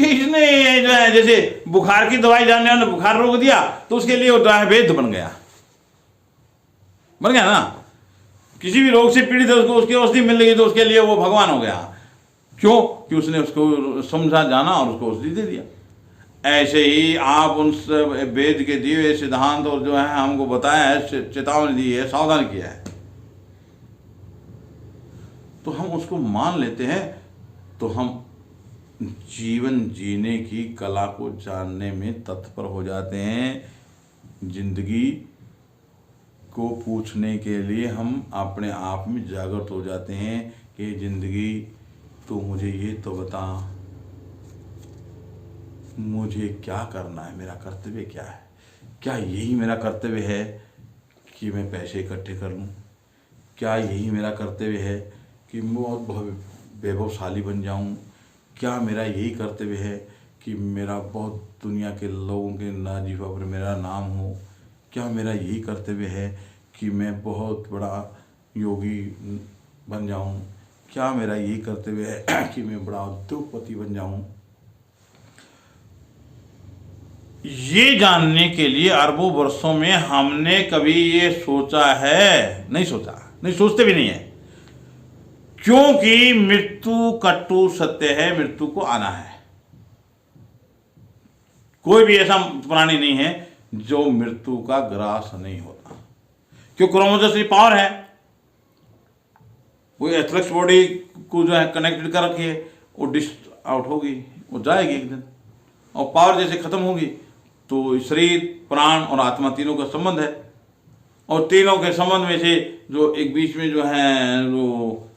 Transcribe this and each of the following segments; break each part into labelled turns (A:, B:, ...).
A: कि इसने जो है जैसे बुखार की दवाई जानने वाले बुखार रोक दिया तो उसके लिए वो वैद्य बन गया ना। किसी भी रोग से पीड़ित है उसको उसकी औषधि मिल गई तो उसके लिए वो भगवान हो गया। क्यों? कि उसने उसको समझा जाना और उसको औषधि दे दिया। ऐसे ही आप उन वेद के दिए हुए सिद्धांत और जो है हमको बताया है, चेतावनी दी है, सावधान किया है, तो हम उसको मान लेते हैं, तो हम जीवन जीने की कला को जानने में तत्पर हो जाते हैं। जिंदगी को पूछने के लिए हम अपने आप में जागृत हो जाते हैं कि जिंदगी तो मुझे ये तो बता, मुझे क्या करना है, मेरा कर्तव्य क्या है? क्या यही मेरा कर्तव्य है कि मैं पैसे इकट्ठे कर लूँ? क्या यही मेरा कर्तव्य है कि मैं बहुत वैभवशाली बन जाऊँ? क्या मेरा यही कर्तव्य है कि मेरा बहुत दुनिया के लोगों के नाजीफा पर मेरा नाम हो? क्या मेरा यही कर्तव्य है कि मैं बहुत बड़ा योगी बन जाऊं? क्या मेरा यही कर्तव्य है कि मैं बड़ा उद्योगपति बन जाऊं? ये जानने के लिए अरबों वर्षों में हमने कभी ये सोचा है? नहीं सोचा, नहीं सोचते भी नहीं है, क्योंकि मृत्यु कटु सत्य है, मृत्यु को आना है। कोई भी ऐसा प्राणी नहीं है जो मृत्यु का ग्रास नहीं होता, क्यों? क्रोमोसोम पावर है, वो एथलेक्स बॉडी को जो है कनेक्टेड कर रखी है, वो डिश आउट होगी, वो जाएगी एक दिन, और पावर जैसे खत्म होगी तो शरीर, प्राण और आत्मा तीनों का संबंध है, और तीनों के संबंध में से जो एक बीच में जो है वो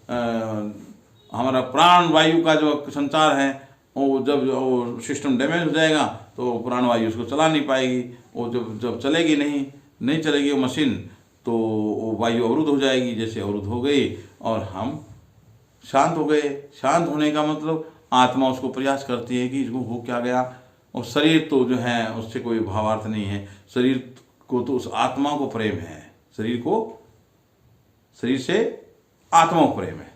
A: हमारा प्राण वायु का जो संचार है, वो जब वो सिस्टम डैमेज हो जाएगा तो प्राण वायु उसको चला नहीं पाएगी, वो जब चलेगी नहीं चलेगी वो मशीन, तो वो वायु अवरुद्ध हो जाएगी। जैसे अवरुद्ध हो गई और हम शांत हो गए। शांत होने का मतलब आत्मा उसको प्रयास करती है कि इसको हो क्या गया, और शरीर तो जो है उससे कोई भावार्थ नहीं है, शरीर को तो उस आत्मा को प्रेम है, शरीर से आत्मा को प्रेम है।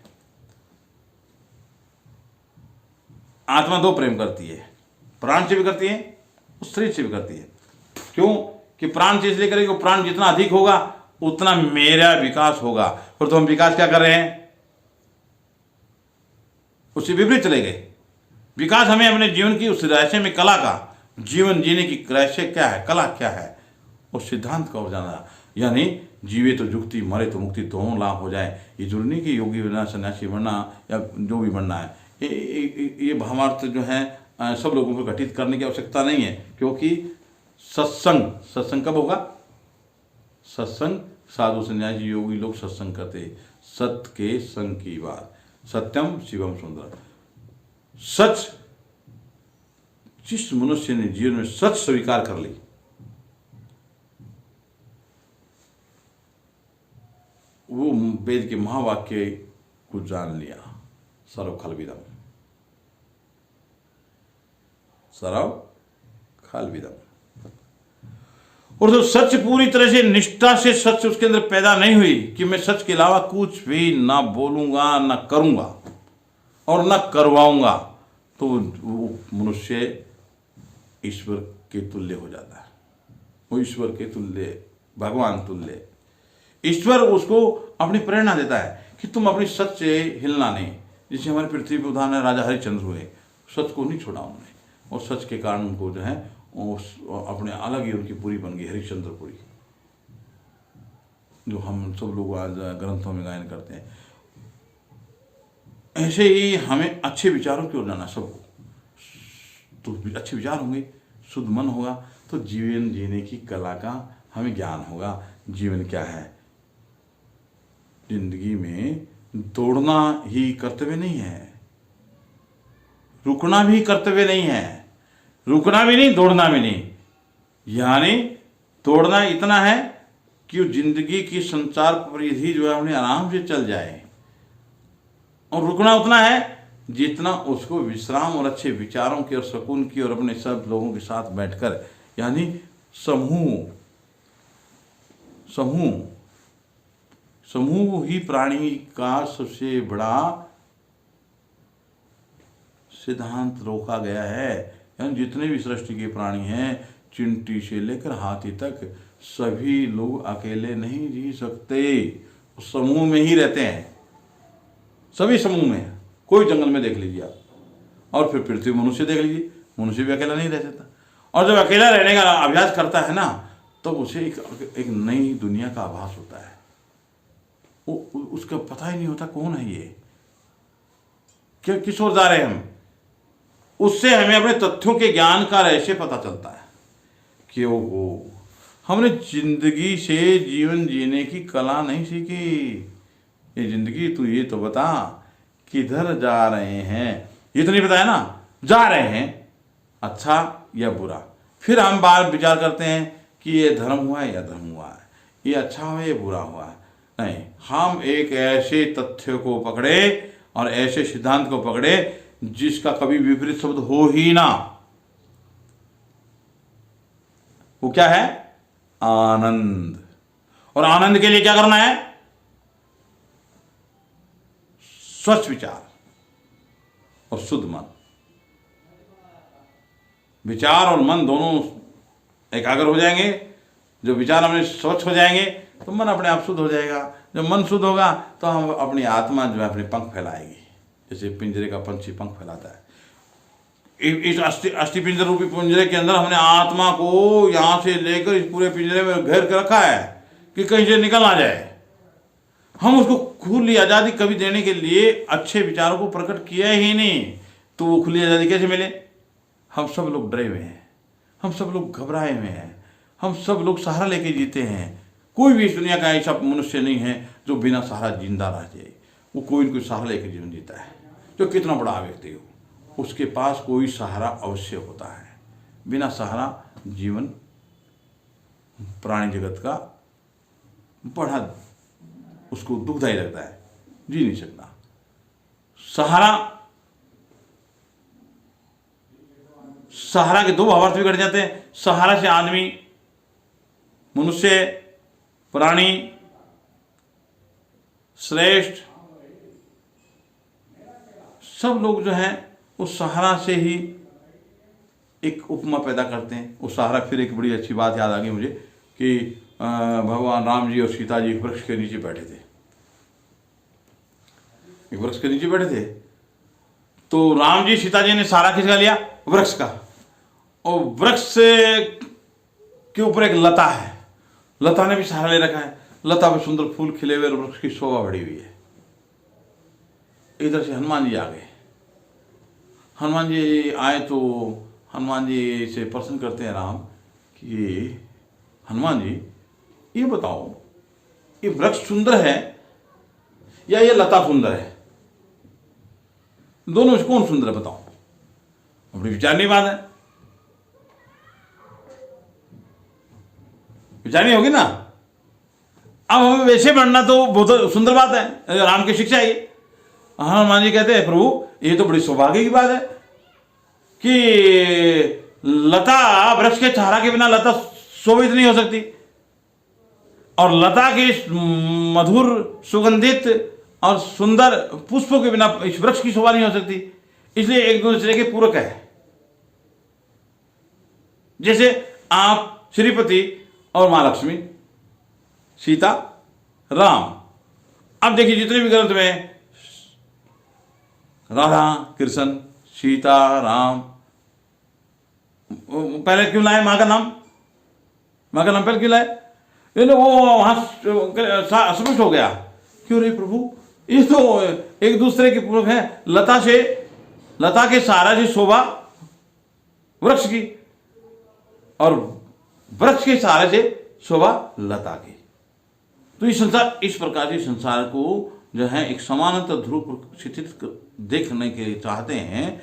A: आत्मा दो प्रेम करती है, प्राण से भी करती है, उस शरीर से भी करती है। क्यों? कि प्राण से इसलिए करेगी, प्राण जितना अधिक होगा उतना मेरा विकास होगा। फिर तो हम विकास क्या कर रहे हैं? उससे विपरीत चले गए। विकास हमें अपने जीवन की उस रहस्य में, कला का, जीवन जीने की रहस्य क्या है, कला क्या है, उस सिद्धांत का हो जाना। यानी जीवे तो जुक्ति, मरे तो मुक्ति, दोनों लाभ हो जाए। ये जरूरी नहीं कि योगी बनना, सन्यासी बनना या जो भी बनना है, ये भावार्थ जो है सब लोगों को घटित करने की आवश्यकता नहीं है। क्योंकि सत्संग कब होगा? सत्संग साधु सन्यासी योगी लोग सत्संग करते, सत्य के संग की बात। सत्यम शिवम सुंदर। सच, जिस मनुष्य ने जीवन में सच स्वीकार कर ली, वो वेद के महावाक्य को जान लिया, सर्व खलविदम, सर्व खलविदम। और जो सच पूरी तरह से निष्ठा से सच उसके अंदर पैदा नहीं हुई कि मैं सच के अलावा कुछ भी ना बोलूंगा, ना करूंगा और ना करवाऊंगा, तो वो मनुष्य ईश्वर के तुल्य हो जाता है। वो ईश्वर के तुल्य, भगवान तुल्य। ईश्वर उसको अपनी प्रेरणा देता है कि तुम अपनी सच से हिलना नहीं। जैसे हमारी पृथ्वी पर उदाहरण है, राजा हरिश्चंद्र हुए, सच को नहीं छोड़ा उन्होंने, और सच के कारण उनको जो है अपने अलग ही उनकी पूरी बन गई, हरिश्चंद्रपुरी, जो हम सब लोग आज ग्रंथों में गायन करते हैं। ऐसे ही हमें अच्छे विचारों की ओर जाना सबको, तो अच्छे विचार होंगे, शुद्ध मन होगा, तो जीवन जीने की कला का हमें ज्ञान होगा। जीवन क्या है? जिंदगी में दौड़ना ही कर्तव्य नहीं है, रुकना भी कर्तव्य नहीं है, रुकना भी नहीं, दौड़ना भी नहीं। यानी दौड़ना इतना है कि जिंदगी की संचार परिधि जो है उन्हें आराम से चल जाए, और रुकना उतना है जितना उसको विश्राम और अच्छे विचारों की और सुकून की और अपने सब लोगों के साथ बैठकर, यानी समूह ही प्राणी का सबसे बड़ा सिद्धांत रोका गया है। यानी जितने भी सृष्टि के प्राणी हैं, चिंटी से लेकर हाथी तक, सभी लोग अकेले नहीं जी सकते, समूह में ही रहते हैं, सभी समूह में। कोई जंगल में देख लीजिए आप, और फिर पृथ्वी मनुष्य देख लीजिए, मनुष्य भी अकेला नहीं रह सकता। और जब अकेला रहने का अभ्यास करता है ना, तो उसे एक नई दुनिया का आभास होता है। उसका पता ही नहीं होता कौन है ये, क्या, किस ओर जा रहे हैं हम। उससे हमें अपने तथ्यों के ज्ञान का रहस्य पता चलता है कि ओहो, हमने जिंदगी से जीवन जीने की कला नहीं सीखी। ये जिंदगी तू ये तो बता किधर जा रहे हैं, ये तो नहीं बताया ना, जा रहे हैं अच्छा या बुरा। फिर हम बार विचार करते हैं कि ये धर्म हुआ है या धर्म हुआ है, ये अच्छा हुआ है या बुरा हुआ है। नहीं, हम एक ऐसे तथ्य को पकड़े और ऐसे सिद्धांत को पकड़े जिसका कभी विपरीत शब्द हो ही ना। वो क्या है? आनंद। और आनंद के लिए क्या करना है? स्वच्छ विचार और शुद्ध मन। विचार और मन दोनों एकाग्र हो जाएंगे। जो विचार अपने स्वच्छ हो जाएंगे तो मन अपने आप शुद्ध हो जाएगा। जब मन शुद्ध होगा तो हम अपनी आत्मा जो है अपने पंख फैलाएगी, जैसे पिंजरे का पंछी पंख फैलाता है। इस अस्थि पिंजर रूपी पिंजरे के अंदर हमने आत्मा को यहाँ से लेकर इस पूरे पिंजरे में घेर कर रखा है कि कहीं से निकल ना जाए। हम उसको खुली आज़ादी कभी देने के लिए अच्छे विचारों को प्रकट किया ही नहीं, तो वो खुली आज़ादी कैसे मिले? हम सब लोग डरे हुए हैं, हम सब लोग घबराए हुए हैं, हम सब लोग सहारा लेके जीते हैं। कोई भी इस दुनिया का ऐसा मनुष्य नहीं है जो बिना सहारा जिंदा रह जाए। वो कोई न कोई सहारा लेकर जीवन जीता है। जो कितना बड़ा व्यक्ति हो, उसके पास कोई सहारा अवश्य होता है। बिना सहारा जीवन प्राणी जगत का बड़ा उसको दुखदायी लगता है, जी नहीं सकता। सहारा के दो भावार्थ भी घट जाते हैं। सहारा से आदमी, मनुष्य, प्राणी, श्रेष्ठ, सब लोग जो हैं उस सहारा से ही एक उपमा पैदा करते हैं। उस सहारा, फिर एक बड़ी अच्छी बात याद आ गई मुझे कि भगवान राम जी और सीता जी एक वृक्ष के नीचे बैठे थे। एक वृक्ष के नीचे बैठे थे तो राम जी सीता जी ने सहारा किसका लिया? वृक्ष का। और वृक्ष के ऊपर एक लता है, लता ने भी सहारा ले रखा है। लता पे सुंदर फूल खिले हुए और वृक्ष की शोभा बढ़ी हुई है। इधर से हनुमान जी आ गए। हनुमान जी आए तो हनुमान जी से प्रश्न करते हैं राम कि हनुमान जी ये बताओ, ये वृक्ष सुंदर है या ये लता सुंदर है? दोनों में कौन सुंदर है बताओ? बड़ी विचारनीय बात है, विचारनी होगी ना। अब हमें वैसे बढ़ना तो बहुत सुंदर बात है, राम की शिक्षा है। हनुमान जी कहते हैं प्रभु ये तो बड़ी सौभाग्य की बात है कि लता, वृक्ष के सहारा के बिना लता शोभित नहीं हो सकती, और लता के मधुर, सुगंधित और सुंदर पुष्पों के बिना इस वृक्ष की शोभा नहीं हो सकती। इसलिए एक दूसरे के पूरक है। जैसे आप श्रीपति और मां लक्ष्मी, सीता, राम। अब देखिए जितने भी ग्रंथ में राधा कृष्ण, सीता, राम, पहले क्यों लाए मां का नाम? मां का नाम पहले क्यों लाए? ये लोग वो वहां स्पष्ट हो गया क्यों रे प्रभु, ये तो एक दूसरे के पूरक है। लता के सहारा से शोभा वृक्ष की, और वृक्ष के सहारे से शोभा लता की। तो ये संसार, इस प्रकार से संसार को जो है एक समानांतर ध्रुव पर शिथिल देखने के लिए चाहते हैं,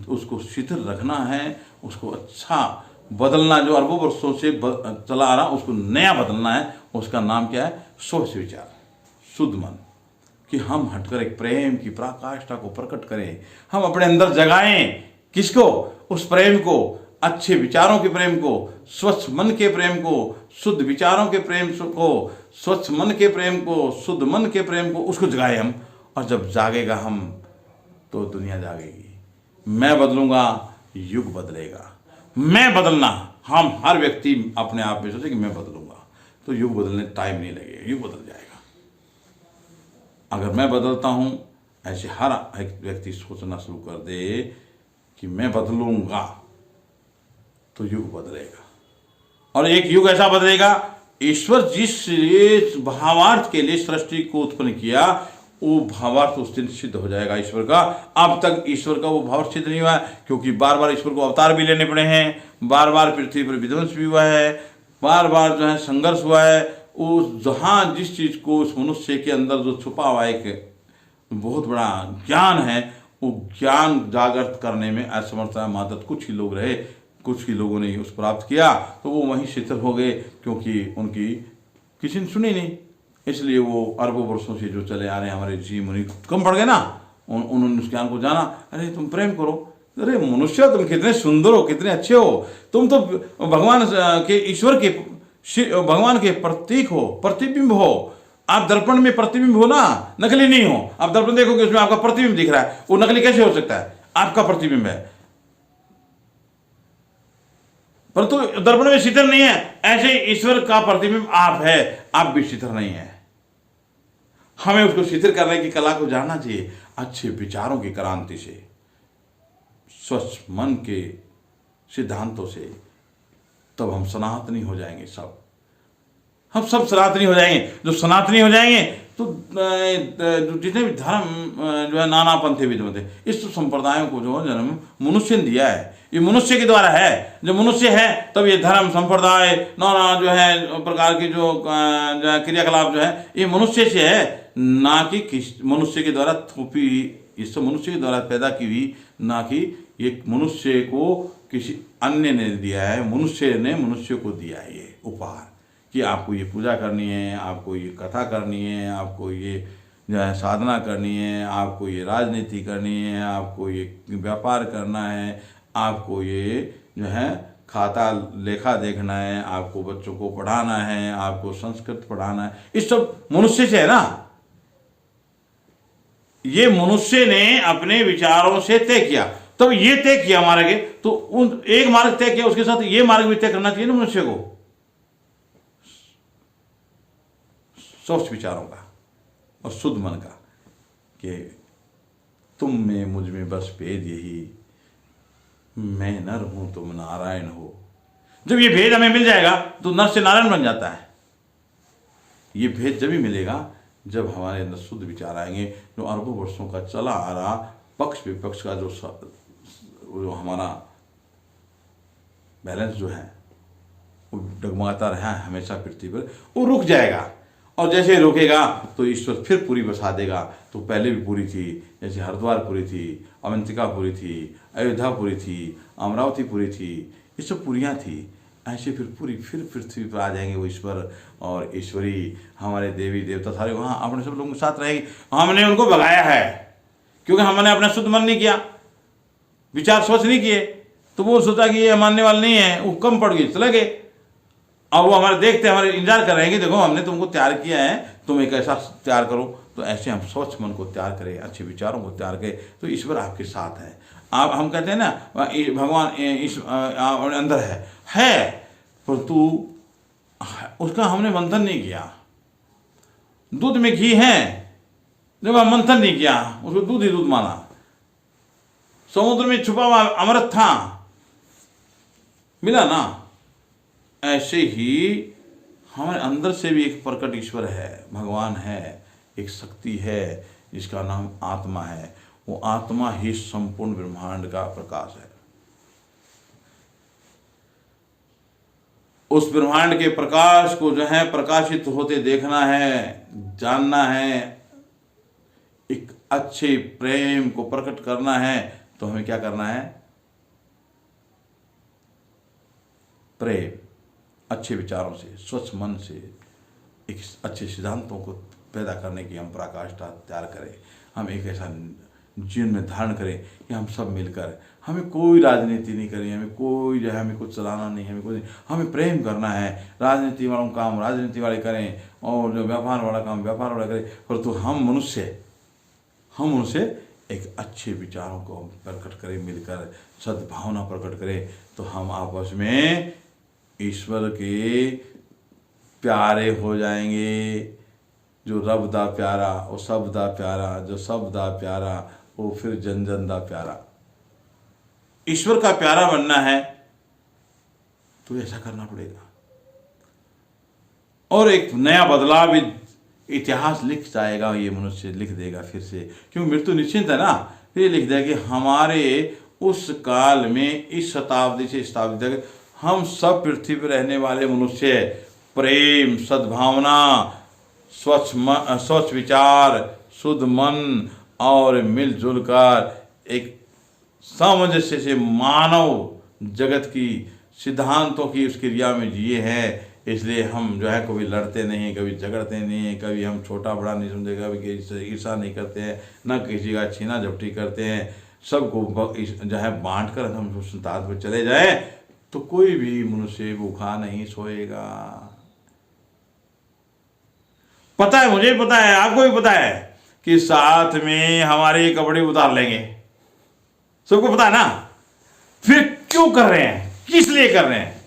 A: उसको शिथिल रखना है, उसको अच्छा बदलना। जो अरबों वर्षों से चला आ रहा उसको नया बदलना है। उसका नाम क्या है? स्वच्छ विचार, शुद्ध मन। कि हम हटकर एक प्रेम की पराकाष्ठा को प्रकट करें, हम अपने अंदर जगाएं। किसको? उस प्रेम को, अच्छे विचारों के प्रेम को, स्वच्छ मन के प्रेम को, शुद्ध विचारों के प्रेम को, स्वच्छ मन के प्रेम को, शुद्ध मन के प्रेम को, उसको जगाए हम। और जब जागेगा हम तो दुनिया जागेगी। मैं बदलूंगा, युग बदलेगा। मैं बदलना, हम हर व्यक्ति अपने आप में सोचे कि मैं बदलूंगा, तो युग बदलने टाइम नहीं लगेगा, युग बदल जाएगा। अगर मैं बदलता हूं, ऐसे हर एक व्यक्ति सोचना शुरू कर दे कि मैं बदलूंगा, तो युग बदलेगा। और एक युग ऐसा बदलेगा, ईश्वर जिस भावार्थ के लिए सृष्टि को उत्पन्न किया, वो भावार्थ उस दिन सिद्ध हो जाएगा ईश्वर का। अब तक ईश्वर का वो भाव सिद्ध नहीं हुआ है, क्योंकि बार बार ईश्वर को अवतार भी लेने पड़े हैं, बार बार पृथ्वी पर विध्वंस भी हुआ है, बार बार जो है संघर्ष हुआ है। वो जहाँ जिस चीज़ को उस मनुष्य के अंदर जो छुपा हुआ एक बहुत बड़ा ज्ञान है, वो ज्ञान जागृत करने में असमर्थ है मात्र कुछ ही लोग रहे, कुछ ही लोगों ने उस प्राप्त किया, तो वो वहीं शिथिल हो गए, क्योंकि उनकी किसी ने सुनी नहीं। इसलिए वो अरबों वर्षों से जो चले आ रहे हैं हमारे ऋषि मुनि कम पड़ गए ना, उन्होंने उस ज्ञान को जाना। अरे तुम प्रेम करो, अरे मनुष्य तुम कितने सुंदर हो, कितने अच्छे हो, तुम तो भगवान के, ईश्वर के, भगवान के प्रतीक हो, प्रतिबिंब हो। आप दर्पण में प्रतिबिंब हो ना, नकली नहीं हो। आप दर्पण देखोगे उसमें आपका प्रतिबिंब दिख रहा है, वो नकली कैसे हो सकता है? आपका प्रतिबिंब है, परंतु दर्पण में शीतल नहीं है। ऐसे ईश्वर का प्रतिबिंब आप है, आप भी शीतल नहीं है। हमें उसको शीतल करने की कला को जानना चाहिए, अच्छे विचारों की क्रांति से, स्वच्छ मन के सिद्धांतों से, तब हम सनातनी हो जाएंगे। सब हम सब सनातनी हो जाएंगे। जो सनातनी हो जाएंगे तो जितने भी धर्म जो है नाना पंथे विद्यते, इस संप्रदायों को जो जन्म मनुष्य ने दिया है, ये मनुष्य के द्वारा है। जब मनुष्य है तब ये धर्म संप्रदाय नाना जो है प्रकार की जो क्रियाकलाप जो है, ये मनुष्य से है, ना कि किस मनुष्य के द्वारा थोपी, इस मनुष्य के द्वारा पैदा की हुई, ना कि ये मनुष्य को किसी अन्य ने दिया है। मनुष्य ने मनुष्य को दिया है ये उपहार कि आपको ये पूजा करनी है, आपको ये कथा करनी है, आपको ये जो है साधना करनी है, आपको ये राजनीति करनी है, आपको ये व्यापार करना है, आपको ये जो है खाता लेखा देखना है, आपको बच्चों को पढ़ाना है, आपको संस्कृत पढ़ाना है। इस सब मनुष्य से है ना, ये मनुष्य ने अपने विचारों से तय किया। तब ये तय किया मार्ग है, तो उन एक मार्ग तय किया, उसके साथ ये मार्ग भी तय करना चाहिए ना मनुष्य को, स्वच्छ विचारों का और शुद्ध मन का, कि तुम में मुझ में बस भेद यही, मैं नर हूं तुम नारायण हो। जब ये भेद हमें मिल जाएगा तो नर से नारायण बन जाता है। ये भेद जब ही मिलेगा जब हमारे अंदर शुद्ध विचार आएंगे। जो अरबों वर्षों का चला आ रहा पक्ष विपक्ष का जो हमारा बैलेंस जो है वो डगमगाता रहा है हमेशा पृथ्वी पर, वो रुक जाएगा। और जैसे रुकेगा तो ईश्वर फिर पूरी बसा देगा। तो पहले भी पूरी थी, जैसे हरिद्वार पूरी थी, अवंतिका पूरी थी, अयोध्या पूरी थी, अमरावती पूरी थी, ये सब पूरियाँ थी। ऐसे फिर पूरी फिर पृथ्वी पर आ जाएंगे वो ईश्वर और ईश्वरी, हमारे देवी देवता सारे वहाँ अपने सब लोगों के साथ रहेंगे। हमने उनको भगाया है क्योंकि हमने अपना शुद्ध मन नहीं किया, विचार सोच नहीं किए, तो वो सोचा कि ये मानने वाले नहीं है, वो कम पड़ गई, चले गए। अब वो हमारे देखते हमारे इंतजार कर रहे हैं कि देखो हमने तुमको तैयार किया है, तुम एक ऐसा तैयार करो। तो ऐसे हम स्वच्छ मन को तैयार करें, अच्छे विचारों को तैयार करें, तो ईश्वर आपके साथ है। आप हम कहते हैं ना भगवान अंदर है, परंतु उसका हमने मंथन नहीं किया। दूध में घी है, जब हम मंथन नहीं किया उसको दूध ही दूध माना। समुद्र में छुपा हुआ अमृत था, मिला ना। ऐसे ही हमारे अंदर से भी एक प्रकट ईश्वर है, भगवान है, एक शक्ति है जिसका नाम आत्मा है। वो आत्मा ही संपूर्ण ब्रह्मांड का प्रकाश है। उस ब्रह्मांड के प्रकाश को जो है प्रकाशित होते देखना है, जानना है, एक अच्छे प्रेम को प्रकट करना है। तो हमें क्या करना है? प्रेम, अच्छे विचारों से, स्वच्छ मन से, एक अच्छे सिद्धांतों को पैदा करने की हम पराकाष्ठा तैयार करें। हम एक ऐसा जीवन में धारण करें कि हम सब मिलकर, हमें कोई राजनीति नहीं करनी, हमें कोई जो है हमें कुछ चलाना नहीं, हमें प्रेम करना है। राजनीति वालों का काम राजनीति वाले करें और जो व्यापार वाला काम व्यापार वाला करें, परंतु हम मनुष्य एक अच्छे विचारों को प्रकट करें, मिलकर सद्भावना प्रकट करें, तो हम आपस में ईश्वर के प्यारे हो जाएंगे। जो रब दा प्यारा वो सब दा प्यारा, जो सब दा प्यारा वो फिर जन जन दा प्यारा। ईश्वर का प्यारा बनना है तो ऐसा करना पड़ेगा, और एक नया बदलाव इतिहास लिख जाएगा, ये मनुष्य लिख देगा फिर से, क्योंकि मृत्यु निश्चित है ना। फिर लिख देगा कि हमारे उस काल में, इस शताब्दी से शताब्दी तक हम सब पृथ्वी पर रहने वाले मनुष्य प्रेम, सद्भावना, स्वच्छ विचार, शुद्ध मन और मिलजुल कर एक सामंजस्य से मानव जगत की सिद्धांतों की उस क्रिया में जिए हैं। इसलिए हम जो है कभी लड़ते नहीं हैं, कभी झगड़ते नहीं हैं, कभी हम छोटा बड़ा नहीं समझे, कभी किसी से ईर्षा नहीं करते हैं, न किसी का छीना झपटी करते हैं। सबको जो है बांट कर हम संतान पर चले जाए तो कोई भी मनुष्य भूखा नहीं सोएगा। पता है, मुझे पता है, आपको भी पता है कि साथ में हमारे कपड़े उतार लेंगे, सबको पता है ना। फिर क्यों कर रहे हैं, किस लिए कर रहे हैं?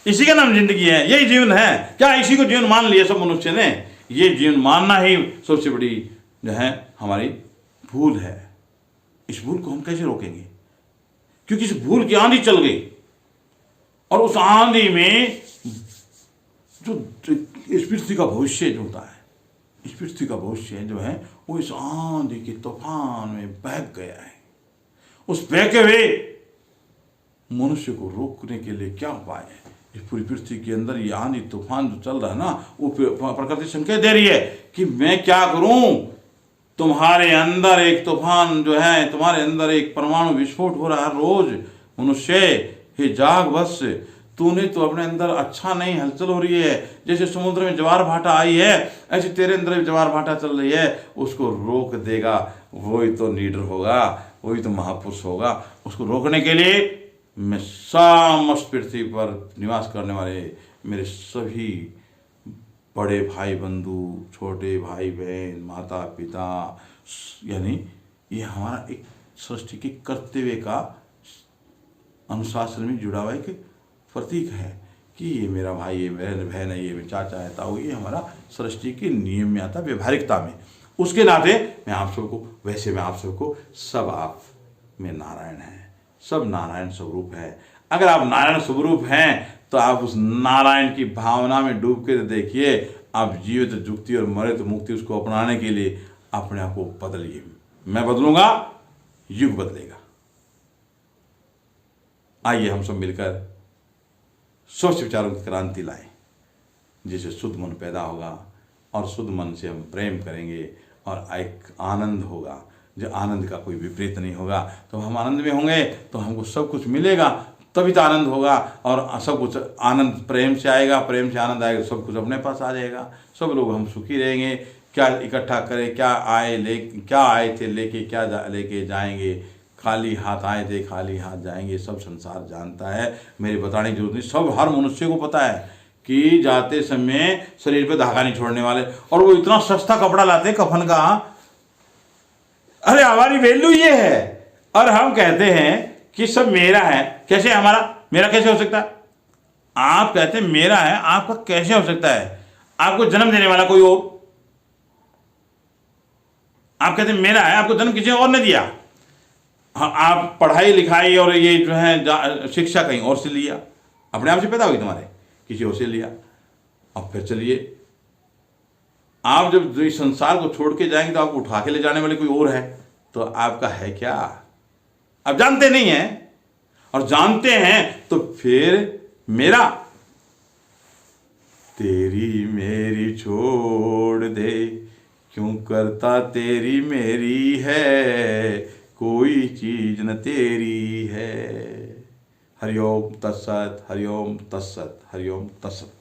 A: इसी का नाम जिंदगी है, यही जीवन है। क्या इसी को जीवन मान लिया सब मनुष्य ने? ये जीवन मानना ही सबसे बड़ी जो है हमारी भूल है। इस भूल को हम कैसे रोकेंगे? क्योंकि इस भूल की आंधी चल गई, और उस आंधी में जो इस पृथ्वी का भविष्य जो होता है, इस पृथ्वी का भविष्य जो है वो इस आंधी के तूफान में बह गया है। उस बहके हुए मनुष्य को रोकने के लिए क्या उपाय है? इस पूरी पृथ्वी के अंदर ये आंधी तूफान जो चल रहा है ना, वो प्रकृति संकेत दे रही है कि मैं क्या करूं। तुम्हारे अंदर एक तूफान जो है, तुम्हारे अंदर एक परमाणु विस्फोट हो रहा है रोज। मनुष्य हे जाग, बस तूने तो अपने अंदर अच्छा नहीं, हलचल हो रही है। जैसे समुद्र में ज्वार भाटा आई है, ऐसे तेरे अंदर भी ज्वार भाटा चल रही है। उसको रोक देगा वही तो लीडर होगा, वही तो महापुरुष होगा। उसको रोकने के लिए मैं समस्त पृथ्वी पर निवास करने वाले मेरे सभी बड़े भाई बंधु, छोटे भाई बहन, माता पिता, यानी ये हमारा एक सृष्टि के कर्तव्य का अनुशासन में जुड़ा हुआ एक प्रतीक है कि ये मेरा भाई, ये मेरा बहन है, ये मेरा चाचा है, ताऊ, ये हमारा सृष्टि की नियम में आता, व्यवहारिकता में। उसके नाते मैं आप सबको, वैसे मैं आप सबको, सब आप में नारायण है, सब नारायण स्वरूप है। अगर आप नारायण स्वरूप हैं तो आप उस नारायण की भावना में डूब के देखिए, आप जीवित जुक्ति और मरे तो मुक्ति उसको अपनाने के लिए अपने आप को बदलिए। मैं बदलूंगा, युग बदलेगा। आइए हम सब मिलकर स्वच्छ विचारों की क्रांति लाएं, जिससे शुद्ध मन पैदा होगा, और शुद्ध मन से हम प्रेम करेंगे और एक आनंद होगा, जो आनंद का कोई विपरीत नहीं होगा। तो हम आनंद में होंगे तो हमको सब कुछ मिलेगा, तभी तो आनंद होगा। और सब कुछ आनंद प्रेम से आएगा, प्रेम से आनंद आएगा, सब कुछ अपने पास आ जाएगा। सब लोग हम सुखी रहेंगे। क्या इकट्ठा करें, क्या आए थे लेके, क्या लेके जाएंगे। खाली हाथ आए थे, खाली हाथ जाएंगे, सब संसार जानता है। मेरे बताने की जरूरत नहीं, सब हर मनुष्य को पता है कि जाते समय शरीर पे धागा नहीं छोड़ने वाले। और वो इतना सस्ता कपड़ा लाते हैं कफन का, अरे हमारी वैल्यू ये है। और हम कहते हैं कि सब मेरा है। कैसे हमारा, मेरा कैसे हो सकता है? आप कहते हैं मेरा है, आपका कैसे हो सकता है? आपको जन्म देने वाला कोई और, आप कहते हैं मेरा है, आपको जन्म किसी और ने दिया। आप पढ़ाई लिखाई और ये जो है शिक्षा कहीं और से लिया, अपने आप से पैदा हुई तुम्हारे, किसी और से लिया। अब फिर चलिए, आप जब इस संसार को छोड़ के जाएंगे तो आपको उठा के ले जाने वाले कोई और है, तो आपका है क्या? आप जानते नहीं हैं, और जानते हैं तो फिर मेरा, तेरी मेरी छोड़ दे, क्यों करता तेरी मेरी है, कोई चीज न तेरी है। हरिओम तत्सत, हरिओम तत्सत, हरिओम तत्सत।